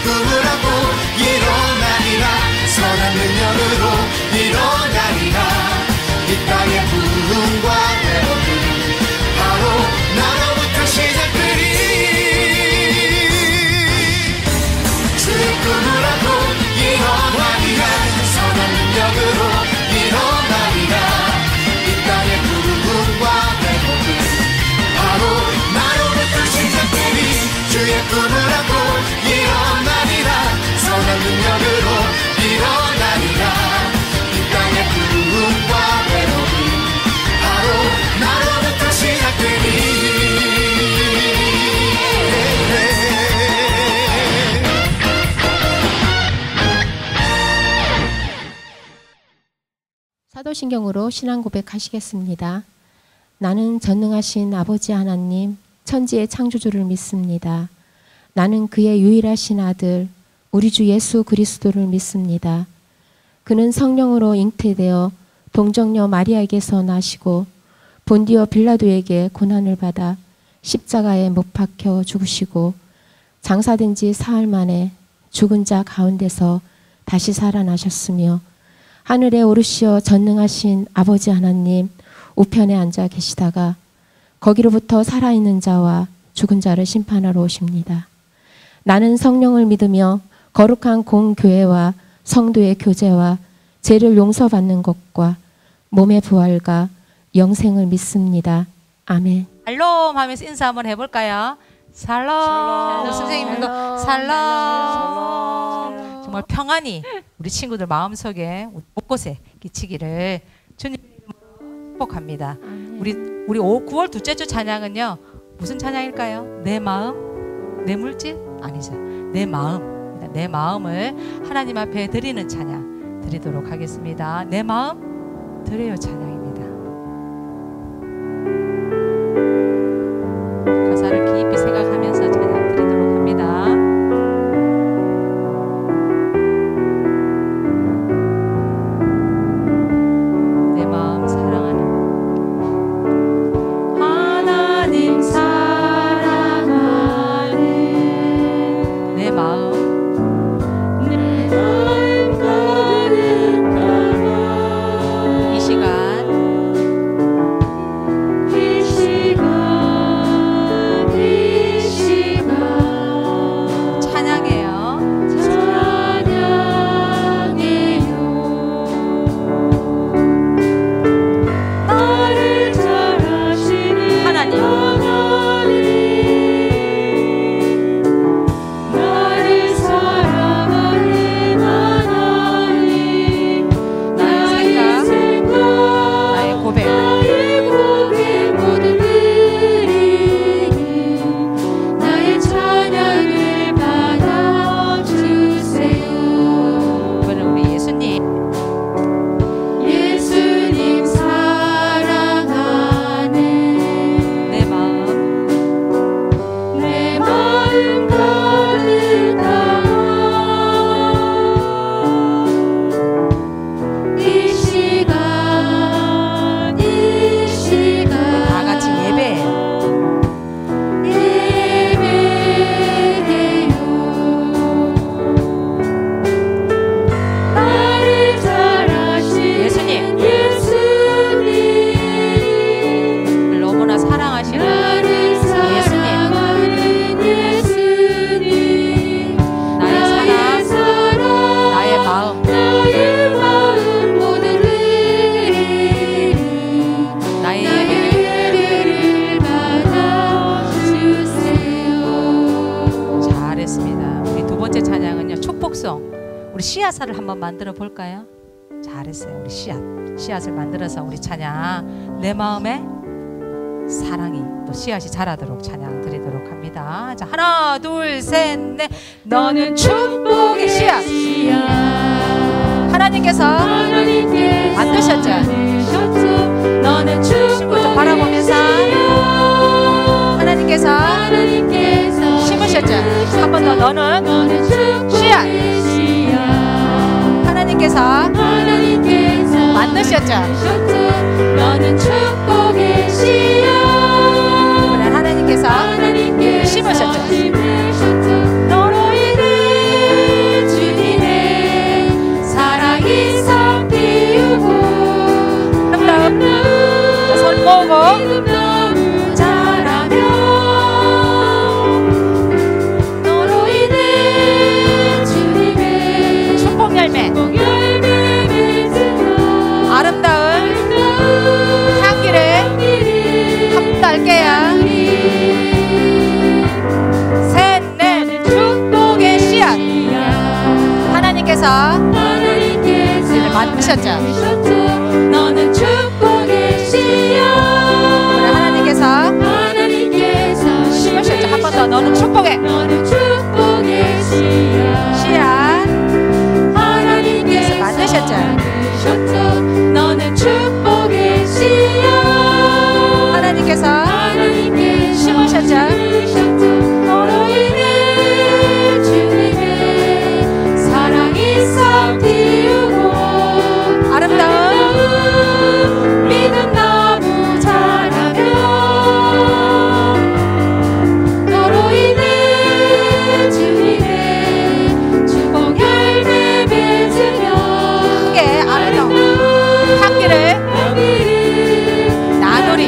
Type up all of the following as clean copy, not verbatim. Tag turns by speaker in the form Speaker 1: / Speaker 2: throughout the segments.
Speaker 1: 꿈을 안고 일어나리라. 선한 능력으로 일어나리라. 이 땅의 부흥과 회복은 바로 나로부터 시작되리. 주의 꿈을 안고 일어나리라. 선한 능력으로 일어나리라. 이 땅의 부흥과 회복은 바로 나로부터 시작되리. 주의 꿈을 안고 일어나리라. 선한 능력으로 일어나리라. 이 땅의 부흥과 회복은 바로 나로부터 시작되리.
Speaker 2: 사도신경으로 신앙 고백하시겠습니다. 나는 전능하신 아버지 하나님, 천지의 창조주를 믿습니다. 나는 그의 유일하신 아들, 우리 주 예수 그리스도를 믿습니다. 그는 성령으로 잉태되어 동정녀 마리아에게서 나시고 본디오 빌라도에게 고난을 받아 십자가에 못 박혀 죽으시고 장사된 지 사흘 만에 죽은 자 가운데서 다시 살아나셨으며 하늘에 오르시어 전능하신 아버지 하나님 우편에 앉아 계시다가 거기로부터 살아있는 자와 죽은 자를 심판하러 오십니다. 나는 성령을 믿으며 거룩한 공교회와 성도의 교제와 죄를 용서받는 것과 몸의 부활과 영생을 믿습니다. 아멘.
Speaker 3: 샬롬 하면서 인사 한번 해볼까요? 샬롬. 선생님 이거 샬롬. 정말 평안이 우리 친구들 마음속에 곳곳에 끼치기를 주님 축복합니다. 우리 9월 둘째 주 찬양은요, 무슨 찬양일까요? 내 마음, 내 물질? 아니죠. 내 마음. 내 마음을 하나님 앞에 드리는 찬양 드리도록 하겠습니다. 내 마음 드려요 찬양입니다. 가사를 깊이 생각하면서 찬양 드리도록 합니다. 내 마음 사랑하는 하나님 사랑하는 내 마음 씨앗을 한번 만들어 볼까요? 잘했어요. 우리 씨앗을 만들어서 우리 찬양 내 마음에 사랑이 또 씨앗이 자라도록 찬양 드리도록 합니다. 자, 하나 둘 셋 넷. 너는 축복의 씨앗 하나님께서 만드셨죠. 너는 축복 좀 바라보면서 하나님께서 심으셨죠. 한 번 더. 너는 씨앗 하나님께서 만드셨죠. 너는 축복의 씨앗 하나님께서 심으셨죠. 너로 인해 심으셨죠?
Speaker 2: 너는 축복의 씨야.
Speaker 3: 하나님께서 심으셨죠? 한 번 더. 너는 축복의 씨야. 하나님께서 만드셨죠?
Speaker 2: 너는 축복의 씨야.
Speaker 3: 하나님께서 심으셨죠?
Speaker 2: 너로 인해 주님의 사랑이 싹 틔우고
Speaker 3: 아름다운
Speaker 2: 믿음 나무 자라며 너로 인해 주님의 축복 열매 맺으며
Speaker 3: 함께 아름다운 향기를 나누리.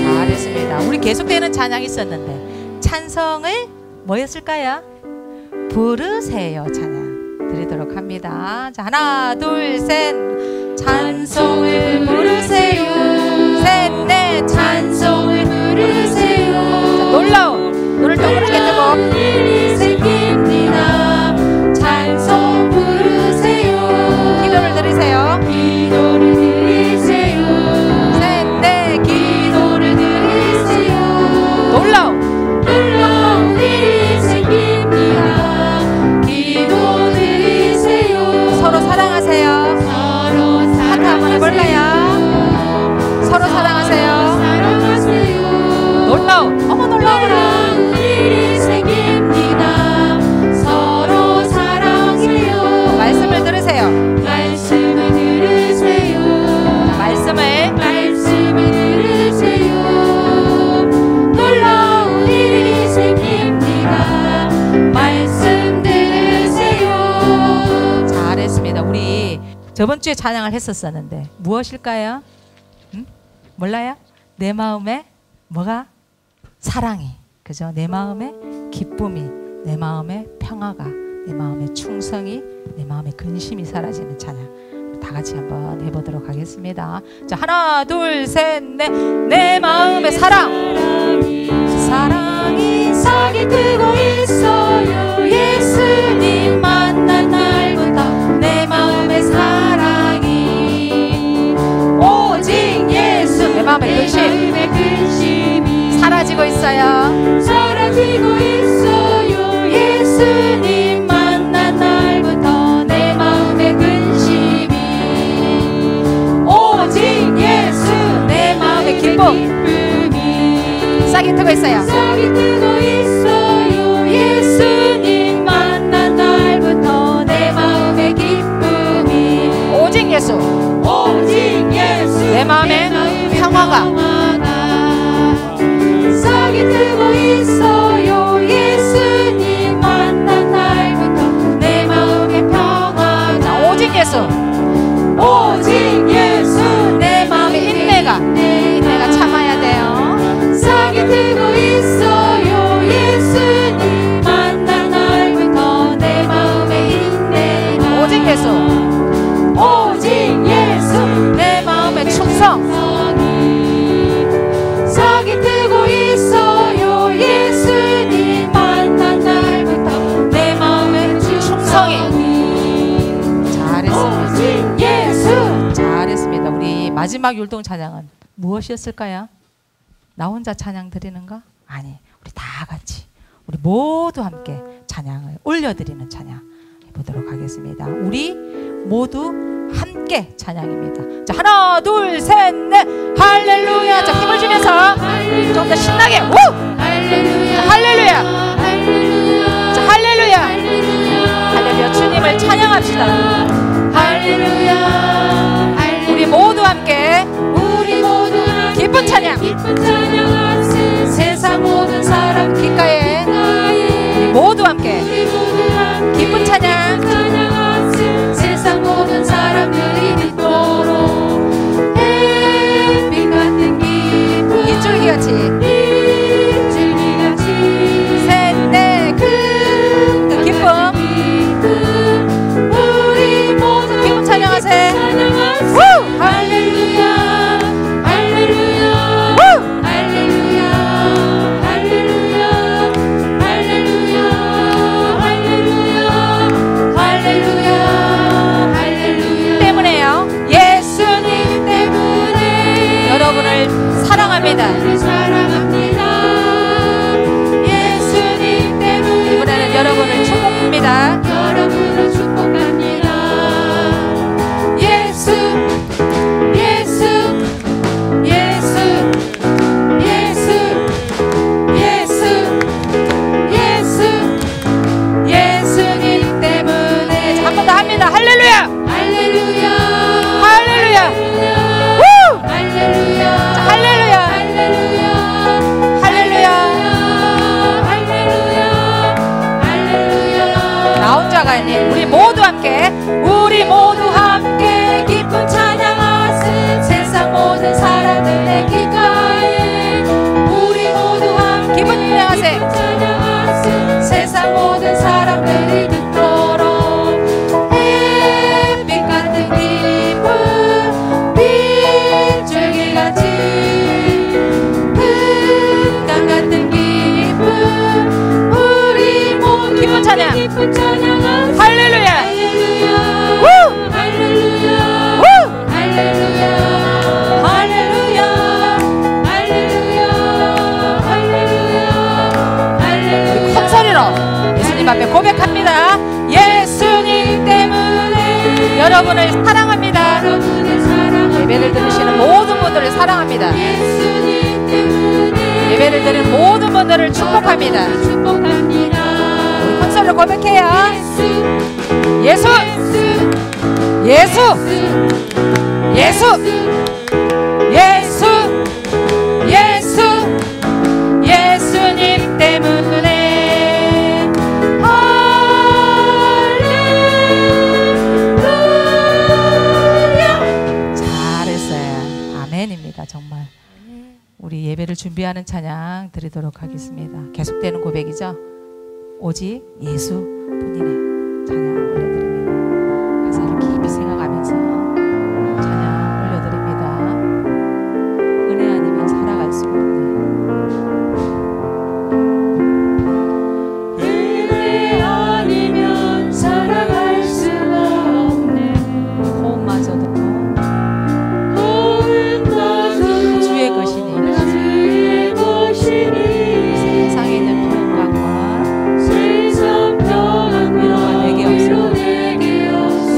Speaker 3: 잘했습니다. 우리 계속되는 찬양이 있었는데 찬성을 뭐였을까요? 부르세요 찬양 드리도록 합니다. 자, 하나 둘 셋. 찬송을 부르세요. 셋, 넷.
Speaker 2: 찬송을 부르세요.
Speaker 3: 자, 놀라운 눈을 동그랗게 뜨고
Speaker 2: 일이 생깁니다. 찬송 부르세요.
Speaker 3: 기도를 드리세요.
Speaker 2: 기도를 드리세요.
Speaker 3: 셋, 넷.
Speaker 2: 기도를 드리세요.
Speaker 3: 놀라운
Speaker 2: 일이 생깁니다. 기도 드리세요.
Speaker 3: 서로 사랑하세요.
Speaker 2: 서로
Speaker 3: 하트 한번 해볼까요? 서로 사랑하세요.
Speaker 2: 사랑하세요.
Speaker 3: 놀라운 어머 놀라워라.
Speaker 2: 일이 생깁니다. 서로 사랑해요.
Speaker 3: 말씀을 들으세요.
Speaker 2: 말씀을 들으세요.
Speaker 3: 말씀을
Speaker 2: 들으세요. 놀라운 일이 생깁니다. 말씀 들으세요.
Speaker 3: 잘했습니다. 우리 저번 주에 찬양을 했었었는데 무엇일까요? 몰라요? 내 마음에 뭐가? 사랑이, 그죠? 내 마음에 기쁨이, 내 마음에 평화가, 내 마음에 충성이, 내 마음에 근심이 사라지는 찬양. 다 같이 한번 해보도록 하겠습니다. 자, 하나, 둘, 셋, 넷. 내 마음에 사랑이
Speaker 2: 싹이 트고 있어요. 예수님 만난 날부터 내 마음의 사랑이 오직 예수.
Speaker 3: 내 마음의
Speaker 2: 근심이
Speaker 3: 사라지고 있어요.
Speaker 2: 사라지고 있어요. 예수님 만난 날부터 내 마음의 근심이 오직 예수.
Speaker 3: 내 마음의 기쁨이 싹이 트고 있어요.
Speaker 2: 싹이 트고 있어요. 예수님 만난 날부터 내 마음의 기쁨이
Speaker 3: 오직 예수.
Speaker 2: 오직 예수.
Speaker 3: 내 마음에 평화가
Speaker 2: 싹이 트고 있어요. 예수님 만난 날부터 내 마음의 평화가
Speaker 3: 오직 예수.
Speaker 2: 오직 예수.
Speaker 3: 내 마음에 인내가 참아야 돼요.
Speaker 2: 싹이 트고 있어요. 예수님 만난 날부터 내 마음의 인내가
Speaker 3: 오직 예수.
Speaker 2: 오직 예수.
Speaker 3: 내 마음의 충성.
Speaker 2: 싹이 트고 있어요. 예수님 만난 날부터 내 마음의 충성이
Speaker 3: 잘했습니다.
Speaker 2: 오직 예수.
Speaker 3: 잘했습니다. 우리 마지막 율동 찬양은 무엇이었을까요? 나 혼자 찬양 드리는가? 아니, 우리 다 같이, 우리 모두 함께 찬양을 올려드리는 찬양 해보도록 하겠습니다. 우리 모두 함께 찬양입니다. 자, 하나, 둘, 셋, 넷. 할렐루야. 자, 힘을 주면서 좀 더 신나게. 우!
Speaker 2: 할렐루야.
Speaker 3: 자, 할렐루야.
Speaker 2: 할렐루야.
Speaker 3: 자, 할렐루야.
Speaker 2: 할렐루야.
Speaker 3: 할렐루야. 주님을 찬양합시다.
Speaker 2: 할렐루야.
Speaker 3: 우리 모두 함께
Speaker 2: 우리 모두 함께
Speaker 3: 기쁜 찬양.
Speaker 2: 기쁜 찬양하세. 세상 모든 사람
Speaker 3: 귓가에 우리 모두 함께
Speaker 2: 우리 모두 함께
Speaker 3: 기쁜 찬양.
Speaker 2: 찬양하세. 세상 모든 사람들이 믿도록 햇빛 같은 기쁨
Speaker 3: 빗줄기같이
Speaker 2: 빗줄기같이
Speaker 3: 셋, 넷, 그 기쁨
Speaker 2: 우리 모두
Speaker 3: 기쁨 찬양하세.
Speaker 2: 찬양하세.
Speaker 3: 우!
Speaker 2: 할렐루야. 할렐루야.
Speaker 3: 우!
Speaker 2: 할렐루야. 할렐루야. 할렐루야.
Speaker 3: 사랑합니다.
Speaker 2: 사랑합니다. 예수님 때문에
Speaker 3: 이번에는 여러분을 축복합니다.
Speaker 2: 여러분을 축복합니다. 예수 예수 예수 예수 예수 예수 예수님 때문에
Speaker 3: 한 번 더 합니다. 할렐루야.
Speaker 2: 할렐루야
Speaker 3: 할렐루야. 우!
Speaker 2: 할렐루야
Speaker 3: 자, 할렐루야.
Speaker 2: 할렐루야
Speaker 3: 할렐루야.
Speaker 2: 할렐루야 할렐루야
Speaker 3: 나 혼자가 아닌 우리 모두 함께
Speaker 2: 기쁜 찬양하세 세상 모든 사람들의 귓가에 우리 모두 함께
Speaker 3: 기쁜 찬양하세.
Speaker 2: 찬양하세 세상 모든 사람들이 듣도록 햇빛 같은 기쁨 빗줄기같이 금강 같은 기쁨 우리 모두
Speaker 3: 기쁜 찬양.
Speaker 2: 기쁜 찬양하세
Speaker 3: 할렐루야.
Speaker 2: 할렐루야
Speaker 3: 우!
Speaker 2: 할렐루야
Speaker 3: 우!
Speaker 2: 할렐루야 할렐루야 할렐루야 할렐루야 할렐루야
Speaker 3: 큰 소리로 예수님 앞에 고백합니다. 예수님 때문에 여러분을 사랑합니다.
Speaker 2: 여러분을 사랑합니다.
Speaker 3: 예배를 들으시는 모든 분들을 사랑합니다.
Speaker 2: 예수님 때문에
Speaker 3: 예배를 드리는 모든 분들을 축복합니다.
Speaker 2: 여러분을 축복합니다.
Speaker 3: 큰 소리로 고백해요.
Speaker 2: 예수
Speaker 3: 예수 예수 예수 예수 예수님 때문에 할렐루야. 잘했어요. 아멘입니다. 정말 우리 예배를 준비하는 찬양 드리도록 하겠습니다. 계속되는 고백이죠. 오직 예수 뿐이네. 찬양 올려드립니다. 가사를 깊이 생각하면서 찬양 올려드립니다. 은혜 아니면 살아갈 수 없네.
Speaker 2: 은혜 아니면 살아갈 수가 없네.
Speaker 3: 호흡마저도
Speaker 2: 호흡마저도
Speaker 3: 주의 것이니
Speaker 2: 주의 것이니
Speaker 3: 세상에 있는 평강과
Speaker 2: 세상 평안과
Speaker 3: 위로가 내게 없어.
Speaker 2: 위로 내게 없어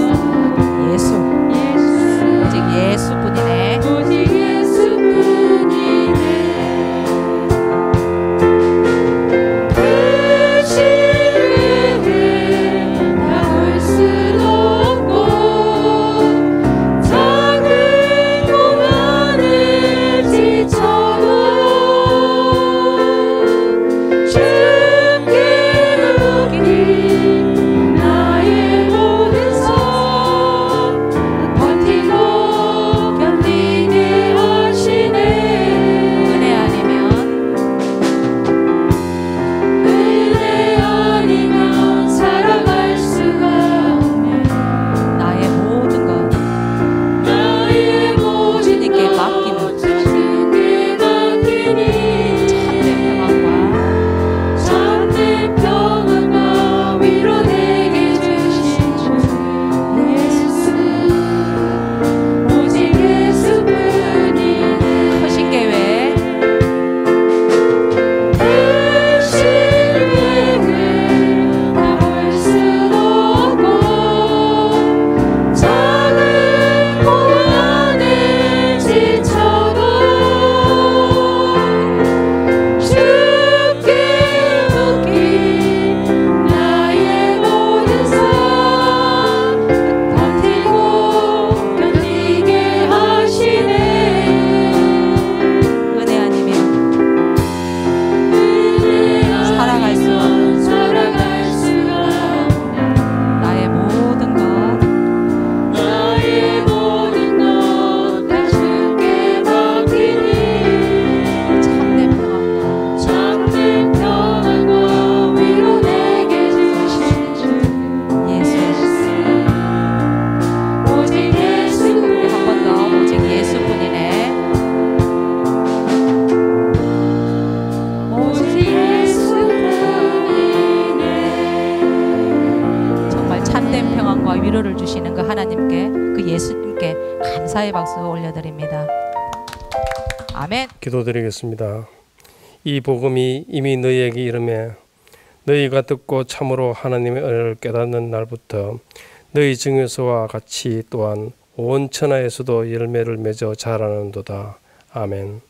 Speaker 3: 아멘.
Speaker 4: 기도드리겠습니다. 이 복음이 이미 너희에게 이르매 너희가 듣고 참으로 하나님의 은혜를 깨닫는 날부터 너희 중에서와 같이 또한 온 천하에서도 열매를 맺어 자라는도다. 아멘.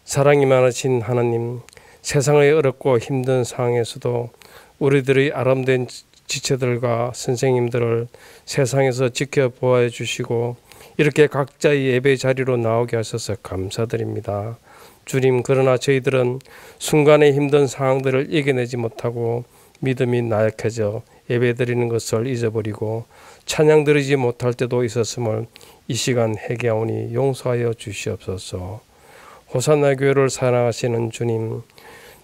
Speaker 4: 사랑이 많으신 하나님, 세상의 어렵고 힘든 상황에서도 우리들의 아름다운 지체들과 선생님들을 세상에서 지켜보아 주시고 이렇게 각자의 예배 자리로 나오게 하셔서 감사드립니다. 주님, 그러나 저희들은 순간의 힘든 상황들을 이겨내지 못하고 믿음이 나약해져 예배드리는 것을 잊어버리고 찬양 드리지 못할 때도 있었음을 이 시간 회개하오니 용서하여 주시옵소서. 호산나 교회를 사랑하시는 주님,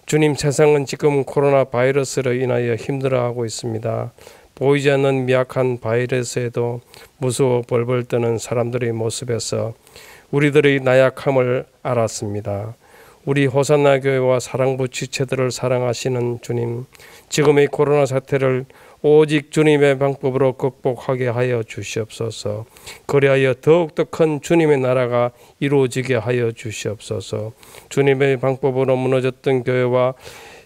Speaker 4: 주님, 세상은 지금 코로나 바이러스로 인하여 힘들어하고 있습니다. 보이지 않는 미약한 바이러스에도 무서워 벌벌 떠는 사람들의 모습에서 우리들의 나약함을 알았습니다. 우리 호산나 교회와 사랑부 지체들을 사랑하시는 주님, 지금의 코로나 사태를 오직 주님의 방법으로 극복하게 하여 주시옵소서. 그리하여 더욱더 큰 주님의 나라가 이루어지게 하여 주시옵소서. 주님의 방법으로 무너졌던 교회와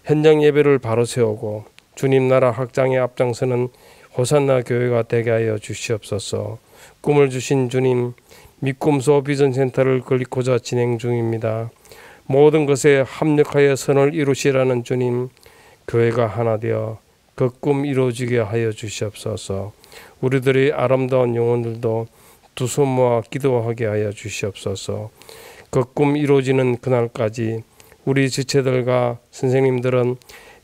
Speaker 4: 현장 예배를 바로 세우고 주님 나라 확장에 앞장서는 호산나 교회가 되게 하여 주시옵소서. 꿈을 주신 주님, 믿음소 비전센터를 건립고자 진행 중입니다. 모든 것에 합력하여 선을 이루시라는 주님, 교회가 하나 되어 그 꿈 이루어지게 하여 주시옵소서. 우리들의 아름다운 영혼들도 두 손 모아 기도하게 하여 주시옵소서. 그 꿈 이루어지는 그날까지 우리 지체들과 선생님들은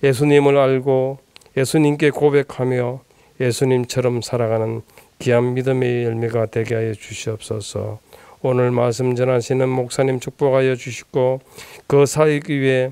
Speaker 4: 예수님을 알고 예수님께 고백하며 예수님처럼 살아가는 귀한 믿음의 열매가 되게 하여 주시옵소서. 오늘 말씀 전하시는 목사님 축복하여 주시고 그 사역 위에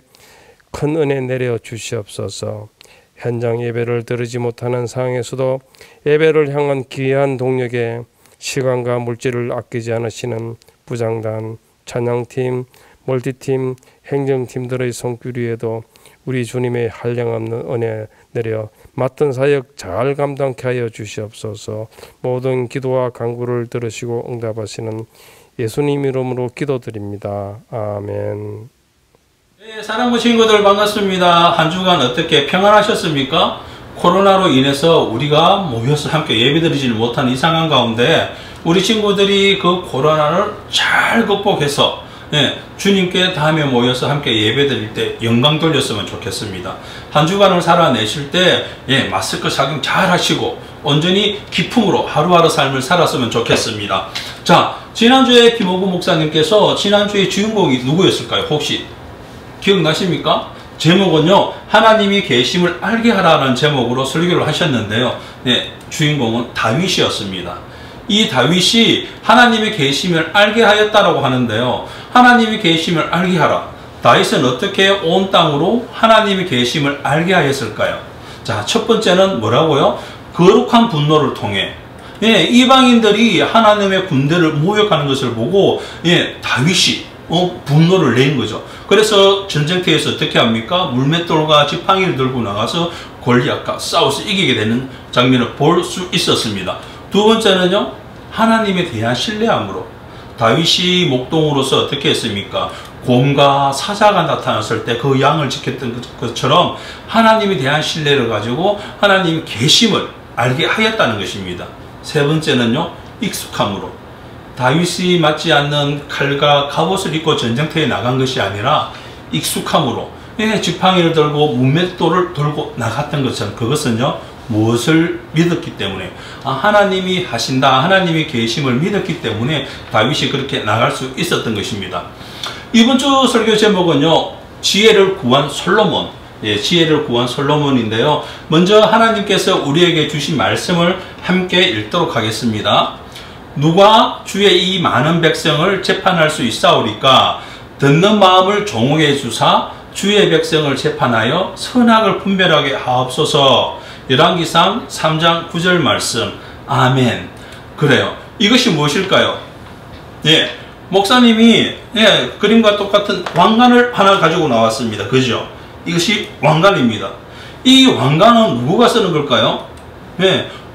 Speaker 4: 큰 은혜 내려 주시옵소서. 현장 예배를 드리지 못하는 상황에서도 예배를 향한 귀한 동력에 시간과 물질을 아끼지 않으시는 부장단, 찬양팀, 멀티팀, 행정팀들의 손길 위에도 우리 주님의 한량없는 은혜 내려 맡은 사역 잘 감당케 하여 주시옵소서. 모든 기도와 간구를 들으시고 응답하시는 예수님 이름으로 기도드립니다. 아멘.
Speaker 5: 네, 사랑부 친구들 반갑습니다. 한 주간 어떻게 평안하셨습니까? 코로나로 인해서 우리가 모여서 함께 예배드리지는 못하는 이 상황 가운데 우리 친구들이 그 코로나를 잘 극복해서 주님께 다음에 모여서 함께 예배드릴 때 영광 돌렸으면 좋겠습니다. 한 주간을 살아내실 때 마스크 착용 잘 하시고 온전히 기품으로 하루하루 삶을 살았으면 좋겠습니다. 자, 지난주에 김호구 목사님께서 지난주에 주인공이 누구였을까요? 혹시 기억나십니까? 제목은요, 하나님이 계심을 알게 하라는 제목으로 설교를 하셨는데요. 주인공은 다윗이었습니다. 이 다윗이 하나님의 계심을 알게 하였다라고 하는데요. 하나님의 계심을 알게 하라. 다윗은 어떻게 온 땅으로 하나님의 계심을 알게 하였을까요? 자, 첫 번째는 뭐라고요? 거룩한 분노를 통해 이방인들이 하나님의 군대를 모욕하는 것을 보고 다윗이 분노를 낸 거죠. 그래서 전쟁터에서 어떻게 합니까? 물맷돌과 지팡이를 들고 나가서 골리앗과 싸워서 이기게 되는 장면을 볼 수 있었습니다. 두 번째는요, 하나님에 대한 신뢰함으로 다윗이 목동으로서 어떻게 했습니까? 곰과 사자가 나타났을 때 그 양을 지켰던 것처럼 하나님에 대한 신뢰를 가지고 하나님의 계심을 알게 하였다는 것입니다. 세 번째는요, 익숙함으로 다윗이 맞지 않는 칼과 갑옷을 입고 전쟁터에 나간 것이 아니라 익숙함으로 지팡이를 들고 문맷돌을 들고 나갔던 것처럼, 그것은요 무엇을 믿었기 때문에 하나님이 하신다, 하나님이 계심을 믿었기 때문에 다윗이 그렇게 나갈 수 있었던 것입니다. 이번 주 설교 제목은요, 지혜를 구한 솔로몬. 지혜를 구한 솔로몬인데요. 먼저 하나님께서 우리에게 주신 말씀을 함께 읽도록 하겠습니다. 누가 주의 이 많은 백성을 재판할 수 있사오리까? 듣는 마음을 종옥해 주사 주의 백성을 재판하여 선악을 분별하게 하옵소서. 열왕기상 3장 9절 말씀. 아멘. 그래요. 이것이 무엇일까요? 목사님이 그림과 똑같은 왕관을 하나 가지고 나왔습니다. 그죠? 이것이 왕관입니다. 이 왕관은 누구가 쓰는 걸까요?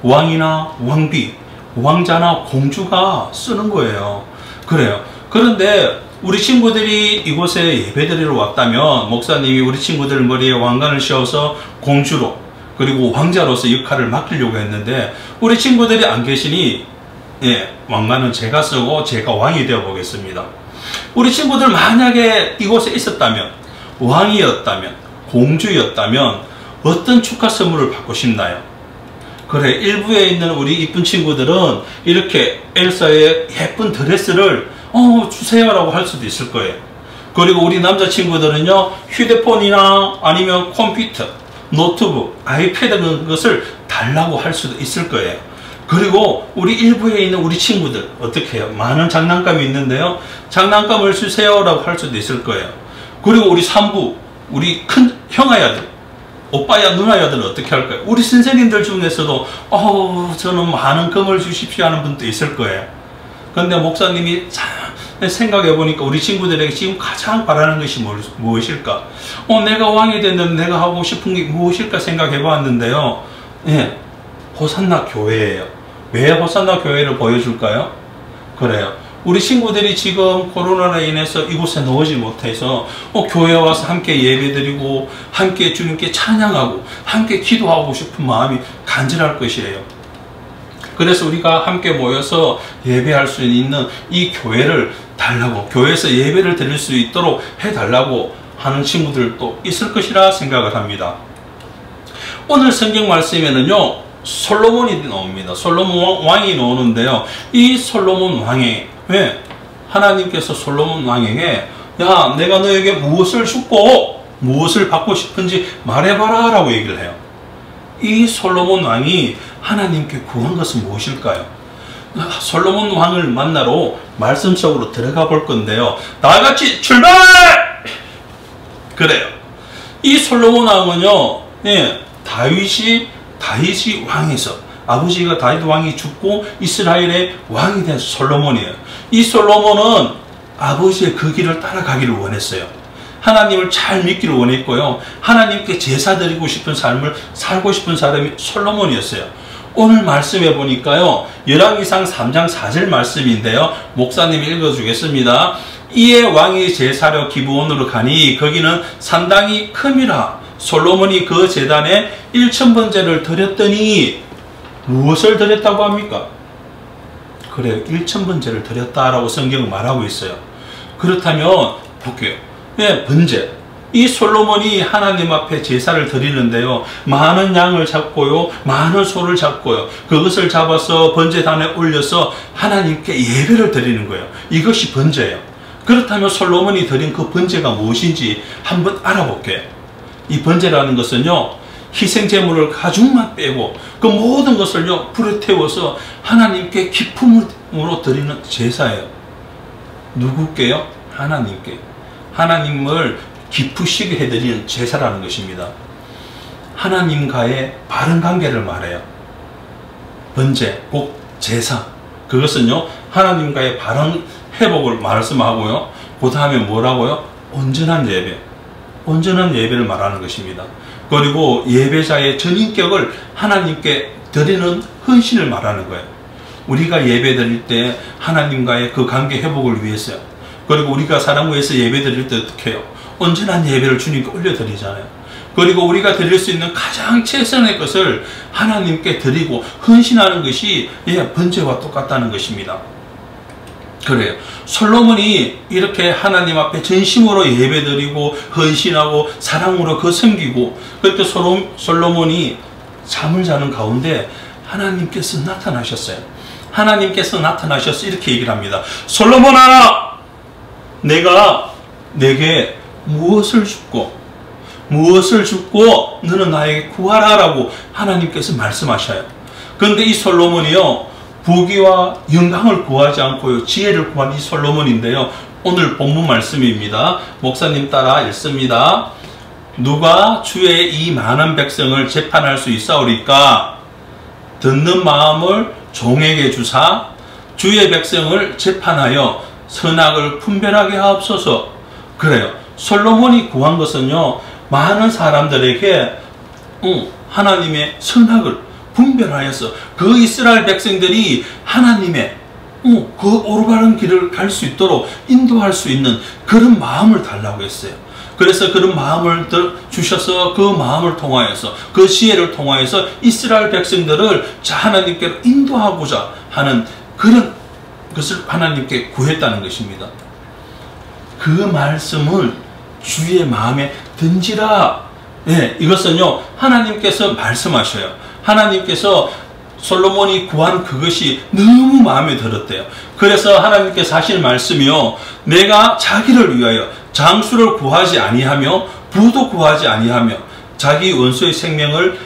Speaker 5: 왕이나 왕비, 왕자나 공주가 쓰는 거예요. 그래요. 그런데 우리 친구들이 이곳에 예배드리러 왔다면 목사님이 우리 친구들 머리에 왕관을 씌워서 공주로 그리고 왕자로서 역할을 맡기려고 했는데 우리 친구들이 안 계시니 왕관은 제가 쓰고 제가 왕이 되어 보겠습니다. 우리 친구들 만약에 이곳에 있었다면 왕이었다면 공주였다면 어떤 축하 선물을 받고 싶나요? 그래, 일부에 있는 우리 이쁜 친구들은 이렇게 엘사의 예쁜 드레스를 주세요라고 할 수도 있을 거예요. 그리고 우리 남자 친구들은요, 휴대폰이나 아니면 컴퓨터, 노트북, 아이패드 그런 것을 달라고 할 수도 있을 거예요. 그리고 우리 일부에 있는 우리 친구들 어떻게 해요? 많은 장난감이 있는데요, 장난감을 주세요라고 할 수도 있을 거예요. 그리고 우리 산부, 우리 큰 형아야들, 오빠야 누나야들은 어떻게 할까요? 우리 선생님들 중에서도 저는 많은 금을 주십시오 하는 분도 있을 거예요. 근데 목사님이 생각해 보니까 우리 친구들에게 지금 가장 바라는 것이 무엇일까? 내가 왕이 됐는데 내가 하고 싶은 게 무엇일까 생각해 봤는데요. 호산나 교회예요. 왜 호산나 교회를 보여줄까요? 그래요. 우리 친구들이 지금 코로나로 인해서 이곳에 나오지 못해서 교회에 와서 함께 예배드리고 함께 주님께 찬양하고 함께 기도하고 싶은 마음이 간절할 것이에요. 그래서 우리가 함께 모여서 예배할 수 있는 이 교회를 달라고, 교회에서 예배를 드릴 수 있도록 해달라고 하는 친구들도 있을 것이라 생각을 합니다. 오늘 성경 말씀에는요, 솔로몬이 나옵니다. 솔로몬 왕이 나오는데요, 이 솔로몬 왕이 왜 하나님께서 솔로몬 왕에게 야, 내가 너에게 무엇을 주고 무엇을 받고 싶은지 말해봐라 라고 얘기를 해요. 이 솔로몬 왕이 하나님께 구한 것은 무엇일까요? 솔로몬 왕을 만나러 말씀 속으로 들어가 볼 건데요, 다같이 출발! 그래요. 이 솔로몬 왕은요, 다윗이 왕에서, 아버지가 다윗 왕이 죽고 이스라엘의 왕이 된 솔로몬이에요. 이 솔로몬은 아버지의 그 길을 따라가기를 원했어요. 하나님을 잘 믿기를 원했고요, 하나님께 제사 드리고 싶은 삶을 살고 싶은 사람이 솔로몬이었어요. 오늘 말씀해 보니까요, 열왕기상 3장 4절 말씀인데요, 목사님이 읽어주겠습니다. 이에 왕이 제사려 기브온으로 가니 거기는 산당이 큼이라. 솔로몬이 그 제단에 1000번제를 드렸더니 무엇을 드렸다고 합니까? 그래요, 1000번제를 드렸다라고 성경은 말하고 있어요. 그렇다면 볼게요. 번제. 이 솔로몬이 하나님 앞에 제사를 드리는데요, 많은 양을 잡고요, 많은 소를 잡고요, 그것을 잡아서 번제단에 올려서 하나님께 예배를 드리는 거예요. 이것이 번제예요. 그렇다면 솔로몬이 드린 그 번제가 무엇인지 한번 알아볼게요. 이 번제라는 것은요, 희생제물을 가죽만 빼고 그 모든 것을요, 불에 태워서 하나님께 기쁨으로 드리는 제사예요. 누구께요? 하나님께. 하나님을 기쁘시게 해드리는 제사라는 것입니다. 하나님과의 바른 관계를 말해요. 번제, 곧 제사. 그것은요, 하나님과의 바른 회복을 말씀하고요, 그 다음에 뭐라고요? 온전한 예배. 온전한 예배를 말하는 것입니다. 그리고 예배자의 전인격을 하나님께 드리는 헌신을 말하는 거예요. 우리가 예배 드릴 때 하나님과의 그 관계 회복을 위해서요. 그리고 우리가 사랑교회에서 예배 드릴 때 어떻게 해요? 온전한 예배를 주님께 올려드리잖아요. 그리고 우리가 드릴 수 있는 가장 최선의 것을 하나님께 드리고 헌신하는 것이 번제와 똑같다는 것입니다. 그래요. 솔로몬이 이렇게 하나님 앞에 전심으로 예배드리고 헌신하고 사랑으로 그 섬기고, 그렇게 솔로몬이 잠을 자는 가운데 하나님께서 나타나셨어요. 하나님께서 나타나셔서 이렇게 얘기를 합니다. 솔로몬아, 내가 내게 무엇을 줍고 너는 나에게 구하라 라고 하나님께서 말씀하셔요. 그런데 이 솔로몬이요, 부귀와 영광을 구하지 않고요, 지혜를 구한 이 솔로몬인데요, 오늘 본문 말씀입니다. 목사님 따라 읽습니다. 누가 주의 이 많은 백성을 재판할 수 있사오리까? 듣는 마음을 종에게 주사 주의 백성을 재판하여 선악을 분별하게 하옵소서. 그래요. 솔로몬이 구한 것은요, 많은 사람들에게 하나님의 선악을 분별하여서 그 이스라엘 백성들이 하나님의 그 올바른 길을 갈 수 있도록 인도할 수 있는 그런 마음을 달라고 했어요. 그래서 그런 마음을 주셔서 그 마음을 통하여서 그 지혜를 통하여서 이스라엘 백성들을 하나님께로 인도하고자 하는 그런 것을 하나님께 구했다는 것입니다. 그 말씀을 주의 마음에 든지라. 네, 이것은요 하나님께서 말씀하셔요. 하나님께서 솔로몬이 구한 그것이 너무 마음에 들었대요. 그래서 하나님께서 하신 말씀이요, 내가 자기를 위하여 장수를 구하지 아니하며 부도 구하지 아니하며 자기 원수의 생명을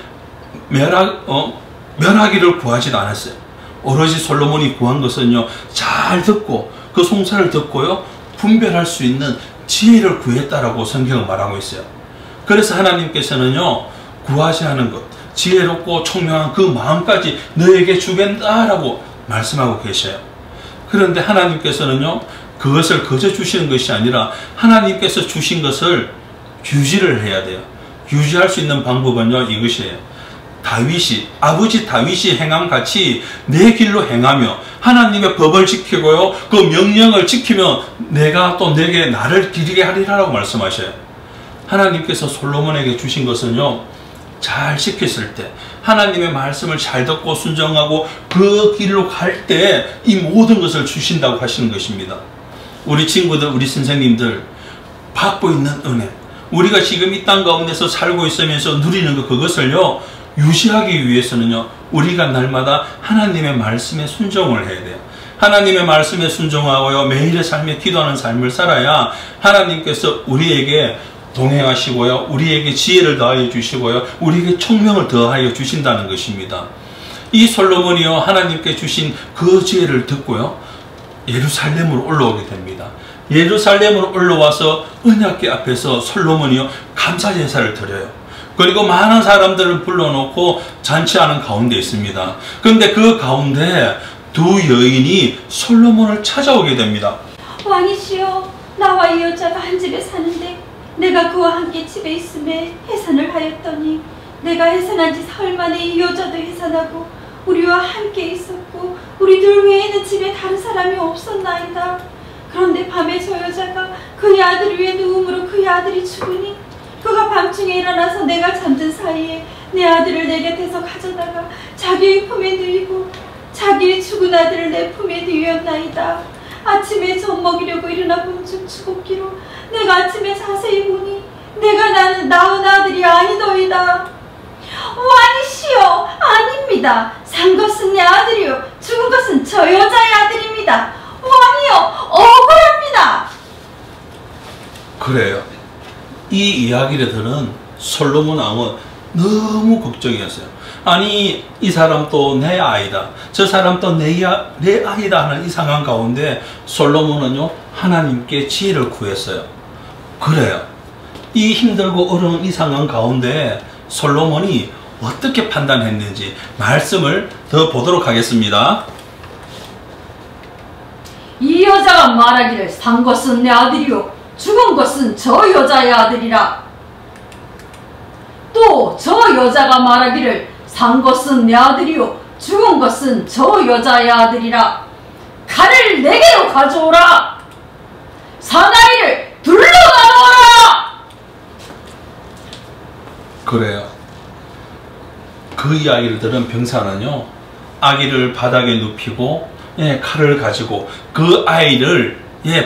Speaker 5: 멸하기를 구하지도 않았어요. 오로지 솔로몬이 구한 것은요, 잘 듣고 그 송사를 듣고요 분별할 수 있는 지혜를 구했다라고 성경은 말하고 있어요. 그래서 하나님께서는요 구하지 않은 것, 지혜롭고 총명한 그 마음까지 너에게 주겠다라고 말씀하고 계셔요. 그런데 하나님께서는요 그것을 거저 주시는 것이 아니라 하나님께서 주신 것을 유지를 해야 돼요. 유지할 수 있는 방법은요 이것이에요. 아버지 다윗이 행함같이 내 길로 행하며 하나님의 법을 지키고요 그 명령을 지키면 내가 또 내게 나를 기리게 하리라고 말씀하셔요. 하나님께서 솔로몬에게 주신 것은요, 잘 지켰을 때, 하나님의 말씀을 잘 듣고 순종하고 그 길로 갈 때 이 모든 것을 주신다고 하시는 것입니다. 우리 친구들, 우리 선생님들 받고 있는 은혜, 우리가 지금 이 땅 가운데서 살고 있으면서 누리는 그것을요 유지하기 위해서는요 우리가 날마다 하나님의 말씀에 순종을 해야 돼요. 하나님의 말씀에 순종하고요 매일의 삶에 기도하는 삶을 살아야 하나님께서 우리에게 동행하시고요 우리에게 지혜를 더하여 주시고요 우리에게 총명을 더하여 주신다는 것입니다. 이 솔로몬이요 하나님께 주신 그 지혜를 듣고요 예루살렘으로 올라오게 됩니다. 예루살렘으로 올라와서 언약궤 앞에서 솔로몬이요 감사 제사를 드려요. 그리고 많은 사람들을 불러놓고 잔치하는 가운데 있습니다. 그런데 그 가운데 두 여인이 솔로몬을 찾아오게 됩니다.
Speaker 6: 왕이시여, 나와 이 여자가 한 집에 사는데 내가 그와 함께 집에 있음에 해산을 하였더니 내가 해산한 지 사흘 만에 이 여자도 해산하고 우리와 함께 있었고 우리 둘 외에는 집에 다른 사람이 없었나이다. 그런데 밤에 저 여자가 그의 아들 위에 누움으로 그의 아들이 죽으니 그가 밤중에 일어나서 내가 잠든 사이에 내 아들을 내 곁에서 가져다가 자기의 품에 누이고 자기의 죽은 아들을 내 품에 누였나이다. 아침에 젖 먹이려고 일어나 본즉 죽었기로 내가 아침에 자세히 보니 내가 낳은 아들이 아니더이다. 왕이시여, 아닙니다. 산 것은 내 아들이요 죽은 것은 저 여자의 아들입니다. 왕이여, 억울합니다.
Speaker 5: 그래요. 이 이야기를 들은 솔로몬 왕은 너무 걱정이었어요. 아니, 이 사람도 내 아이다, 저 사람도 내 아이다 하는 이 상황 가운데 솔로몬은요 하나님께 지혜를 구했어요. 그래요. 이 힘들고 어려운 이 상황 가운데 솔로몬이 어떻게 판단했는지 말씀을 더 보도록 하겠습니다.
Speaker 6: 이 여자가 말하기를 산 것은 내 아들이요 죽은 것은 저 여자의 아들이라. 또 저 여자가 말하기를 산 것은 내 아들이요 죽은 것은 저 여자의 아들이라. 칼을 내게로 가져오라. 사나이를 둘러 나누어라.
Speaker 5: 그래요. 그 이야기를 들은 병사는요 아기를 바닥에 눕히고 칼을 가지고 그 아이를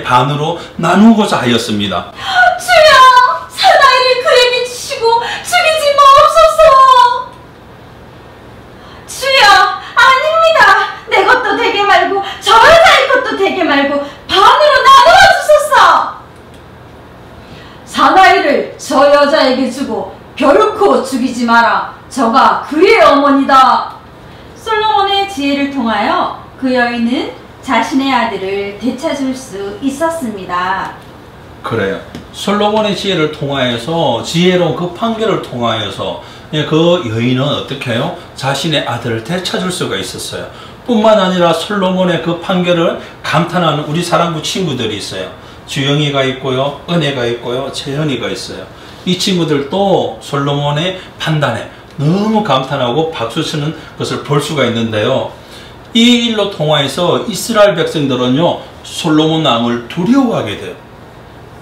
Speaker 5: 반으로 나누고자 하였습니다.
Speaker 6: 주여, 사나이를 그에게 주시고 죽이지 마옵소서. 주여, 아닙니다. 내 것도 되게 말고 저 여자의 것도 되게 말고 반으로 나누어 주소서. 사나이를 저 여자에게 주고 결코 죽이지 마라. 저가 그의 어머니다. 솔로몬의 지혜를 통하여 그 여인은 자신의 아들을 되찾을 수 있었습니다.
Speaker 5: 그래요. 솔로몬의 지혜를 통하여서, 지혜로운 그 판결을 통하여서 그 여인은 어떻게 해요? 자신의 아들을 되찾을 수가 있었어요. 뿐만 아니라 솔로몬의 그 판결을 감탄하는 우리 사랑부 친구들이 있어요. 주영이가 있고요, 은혜가 있고요, 재현이가 있어요. 이 친구들도 솔로몬의 판단에 너무 감탄하고 박수치는 것을 볼 수가 있는데요. 이 일로 통하여서 이스라엘 백성들은요 솔로몬 왕을 두려워하게 돼요.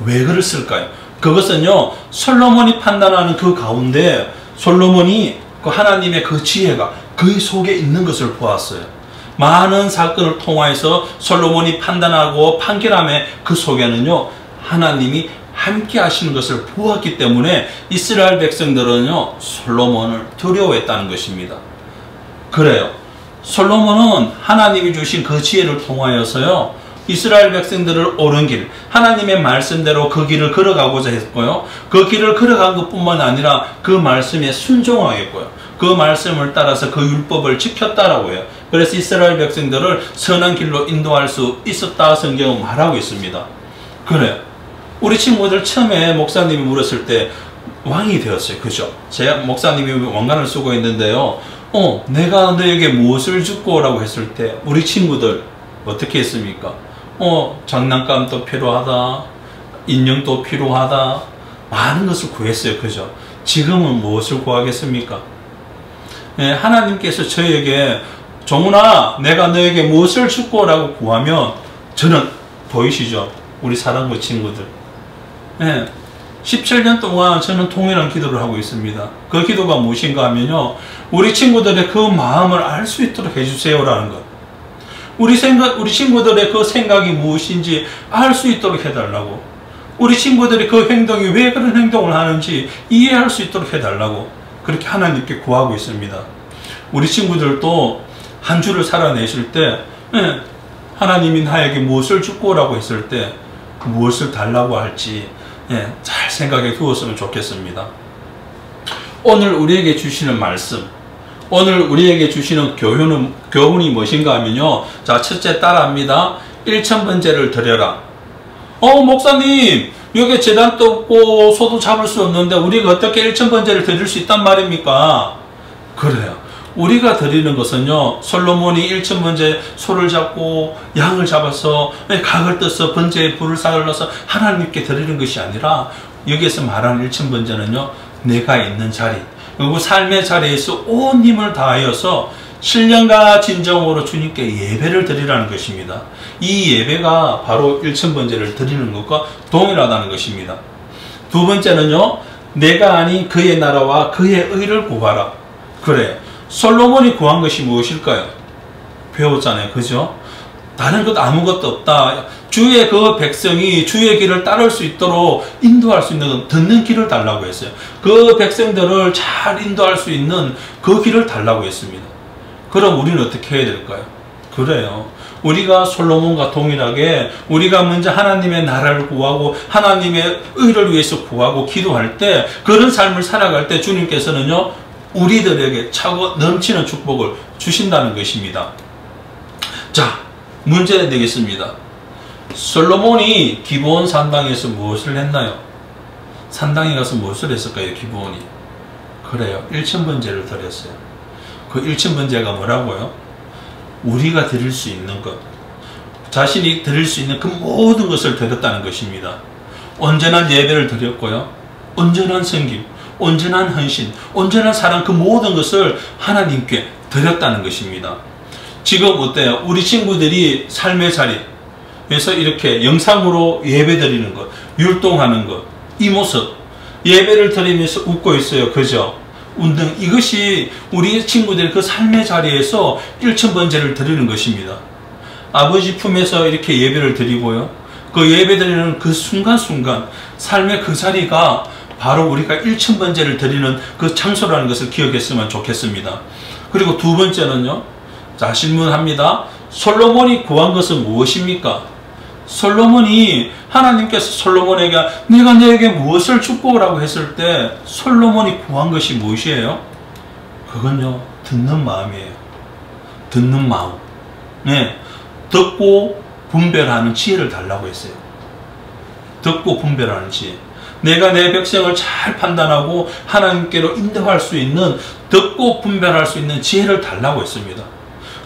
Speaker 5: 왜 그랬을까요? 그것은요 솔로몬이 판단하는 그 가운데 솔로몬이 그 하나님의 그 지혜가 그 속에 있는 것을 보았어요. 많은 사건을 통하여서 솔로몬이 판단하고 판결함의 그 속에는요 하나님이 함께 하시는 것을 보았기 때문에 이스라엘 백성들은요 솔로몬을 두려워했다는 것입니다. 그래요. 솔로몬은 하나님이 주신 그 지혜를 통하여서요 이스라엘 백성들을 옳은 길, 하나님의 말씀대로 그 길을 걸어가고자 했고요. 그 길을 걸어간 것뿐만 아니라 그 말씀에 순종하였고요. 그 말씀을 따라서 그 율법을 지켰다라고 해요. 그래서 이스라엘 백성들을 선한 길로 인도할 수 있었다 성경은 말하고 있습니다. 그래요. 우리 친구들 처음에 목사님이 물었을 때 왕이 되었어요. 그죠? 제가 목사님이 왕관을 쓰고 있는데요. 내가 너에게 무엇을 주고 라고 했을 때 우리 친구들 어떻게 했습니까? 장난감도 필요하다. 인형도 필요하다. 많은 것을 구했어요. 그죠? 지금은 무엇을 구하겠습니까? 예, 하나님께서 저에게 종훈아 내가 너에게 무엇을 주고 라고 구하면 저는 보이시죠? 우리 사랑부 친구들. 예, 17년 동안 저는 통일한 기도를 하고 있습니다. 그 기도가 무엇인가 하면요. 우리 친구들의 그 마음을 알 수 있도록 해주세요라는 것. 우리 친구들의 그 생각이 무엇인지 알 수 있도록 해달라고. 우리 친구들이 그 행동이 왜 그런 행동을 하는지 이해할 수 있도록 해달라고. 그렇게 하나님께 구하고 있습니다. 우리 친구들도 한 주를 살아내실 때 하나님이 나에게 무엇을 주고라고 했을 때 무엇을 달라고 할지 잘 생각해 두었으면 좋겠습니다. 오늘 우리에게 주시는 말씀, 오늘 우리에게 주시는 교훈이 무엇인가 하면요. 자, 첫째 따라합니다. 1000번제를 드려라. 목사님, 여기 제단도 없고 소도 잡을 수 없는데 우리가 어떻게 1000번제를 드릴 수 있단 말입니까? 그래요. 우리가 드리는 것은요, 솔로몬이 1000번제 소를 잡고 양을 잡아서 각을 떠서 번제에 불을 사르러서 하나님께 드리는 것이 아니라 여기에서 말하는 1000번제는요, 내가 있는 자리, 그리고 삶의 자리에서 온 힘을 다하여서 신령과 진정으로 주님께 예배를 드리라는 것입니다. 이 예배가 바로 1000번제를 드리는 것과 동일하다는 것입니다. 두 번째는요, 내가 아닌 그의 나라와 그의 의를 구하라. 그래, 솔로몬이 구한 것이 무엇일까요? 배웠잖아요. 그죠? 다른 것 아무것도 없다. 주의 그 백성이 주의 길을 따를 수 있도록 인도할 수 있는 듣는 길을 달라고 했어요. 그 백성들을 잘 인도할 수 있는 그 길을 달라고 했습니다. 그럼 우리는 어떻게 해야 될까요? 그래요. 우리가 솔로몬과 동일하게 우리가 먼저 하나님의 나라를 구하고 하나님의 의를 위해서 구하고 기도할 때, 그런 삶을 살아갈 때 주님께서는요, 우리들에게 차고 넘치는 축복을 주신다는 것입니다. 자, 문제 되겠습니다. 솔로몬이 기브온 산당에서 무엇을 했나요? 산당에 가서 무엇을 했을까요? 기브온이. 그래요. 1000번제를 드렸어요. 그 1000번제가 뭐라고요? 우리가 드릴 수 있는 것, 자신이 드릴 수 있는 그 모든 것을 드렸다는 것입니다. 온전한 예배를 드렸고요, 온전한 섬김, 온전한 헌신, 온전한 사랑, 그 모든 것을 하나님께 드렸다는 것입니다. 지금 어때요? 우리 친구들이 삶의 자리에서 이렇게 영상으로 예배 드리는 것, 율동하는 것, 이 모습, 예배를 드리면서 웃고 있어요. 그죠? 운동, 이것이 우리 친구들 그 삶의 자리에서 1000번제를 드리는 것입니다. 아버지 품에서 이렇게 예배를 드리고요, 그 예배 드리는 그 순간순간 삶의 그 자리가 바로 우리가 1000번제를 드리는 그 장소라는 것을 기억했으면 좋겠습니다. 그리고 두 번째는요, 자, 질문합니다. 솔로몬이 구한 것은 무엇입니까? 솔로몬이, 하나님께서 솔로몬에게 내가 너에게 무엇을 축복하라고 했을 때 솔로몬이 구한 것이 무엇이에요? 그건요, 듣는 마음이에요. 듣는 마음. 네, 듣고 분별하는 지혜를 달라고 했어요. 듣고 분별하는 지혜. 내가 내 백성을 잘 판단하고 하나님께로 인도할 수 있는, 듣고 분별할 수 있는 지혜를 달라고 했습니다.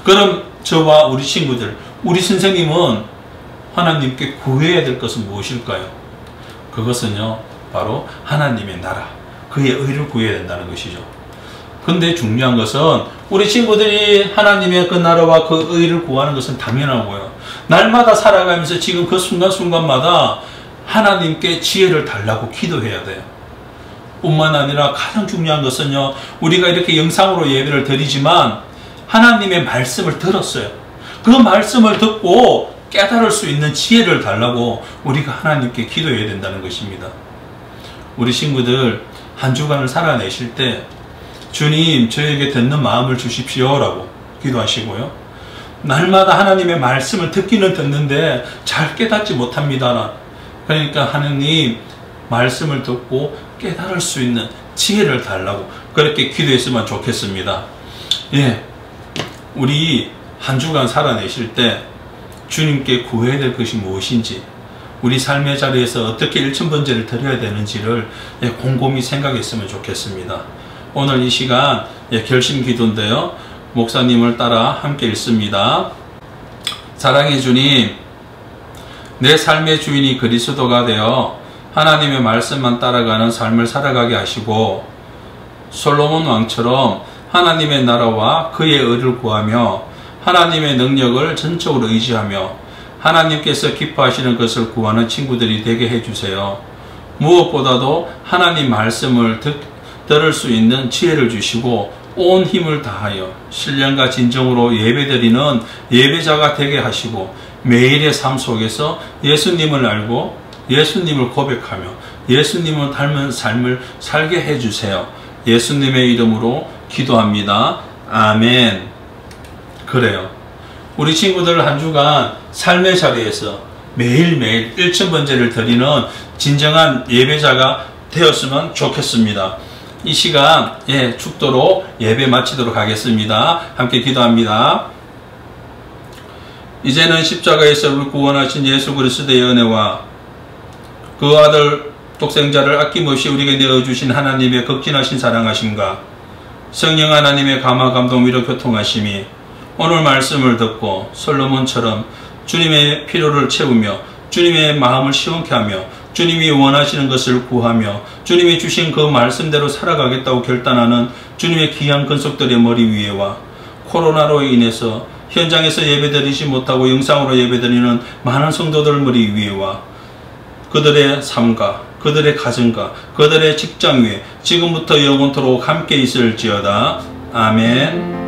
Speaker 5: 그럼 저와 우리 친구들, 우리 선생님은 하나님께 구해야 될 것은 무엇일까요? 그것은요, 바로 하나님의 나라, 그의 의를 구해야 된다는 것이죠. 근데 중요한 것은 우리 친구들이 하나님의 그 나라와 그 의를 구하는 것은 당연하고요. 날마다 살아가면서 지금 그 순간순간마다 하나님께 지혜를 달라고 기도해야 돼요. 뿐만 아니라 가장 중요한 것은요, 우리가 이렇게 영상으로 예배를 드리지만 하나님의 말씀을 들었어요. 그 말씀을 듣고 깨달을 수 있는 지혜를 달라고 우리가 하나님께 기도해야 된다는 것입니다. 우리 친구들 한 주간을 살아내실 때 주님 저에게 듣는 마음을 주십시오 라고 기도하시고요. 날마다 하나님의 말씀을 듣기는 듣는데 잘 깨닫지 못합니다. 그러니까 하나님 말씀을 듣고 깨달을 수 있는 지혜를 달라고 그렇게 기도했으면 좋겠습니다. 예, 우리 한 주간 살아내실 때 주님께 구해야 될 것이 무엇인지, 우리 삶의 자리에서 어떻게 일천번제를 드려야 되는지를 곰곰이 생각했으면 좋겠습니다. 오늘 이 시간 결심 기도인데요, 목사님을 따라 함께 읽습니다. 사랑의 주님, 내 삶의 주인이 그리스도가 되어 하나님의 말씀만 따라가는 삶을 살아가게 하시고 솔로몬 왕처럼 하나님의 나라와 그의 의를 구하며 하나님의 능력을 전적으로 의지하며 하나님께서 기뻐하시는 것을 구하는 친구들이 되게 해주세요. 무엇보다도 하나님 말씀을 들을 수 있는 지혜를 주시고 온 힘을 다하여 신령과 진정으로 예배드리는 예배자가 되게 하시고 매일의 삶 속에서 예수님을 알고 예수님을 고백하며 예수님을 닮은 삶을 살게 해주세요. 예수님의 이름으로 기도합니다. 아멘. 그래요. 우리 친구들 한 주간 삶의 자리에서 매일매일 일천번제를 드리는 진정한 예배자가 되었으면 좋겠습니다. 이 시간 축도로 예배 마치도록 하겠습니다. 함께 기도합니다. 이제는 십자가에서 우리 구원하신 예수 그리스도의 은혜와 그 아들 독생자를 아낌없이 우리에게 내어주신 하나님의 극진하신 사랑하심과 성령 하나님의 감화 감동 위로 교통하심이 오늘 말씀을 듣고 솔로몬처럼 주님의 필요를 채우며 주님의 마음을 시원케 하며 주님이 원하시는 것을 구하며 주님이 주신 그 말씀대로 살아가겠다고 결단하는 주님의 귀한 근속들의 머리 위에와 코로나로 인해서 현장에서 예배드리지 못하고 영상으로 예배드리는 많은 성도들 머리 위에와 그들의 삶과 그들의 가정과 그들의 직장 위에 지금부터 영원토록 함께 있을지어다. 아멘.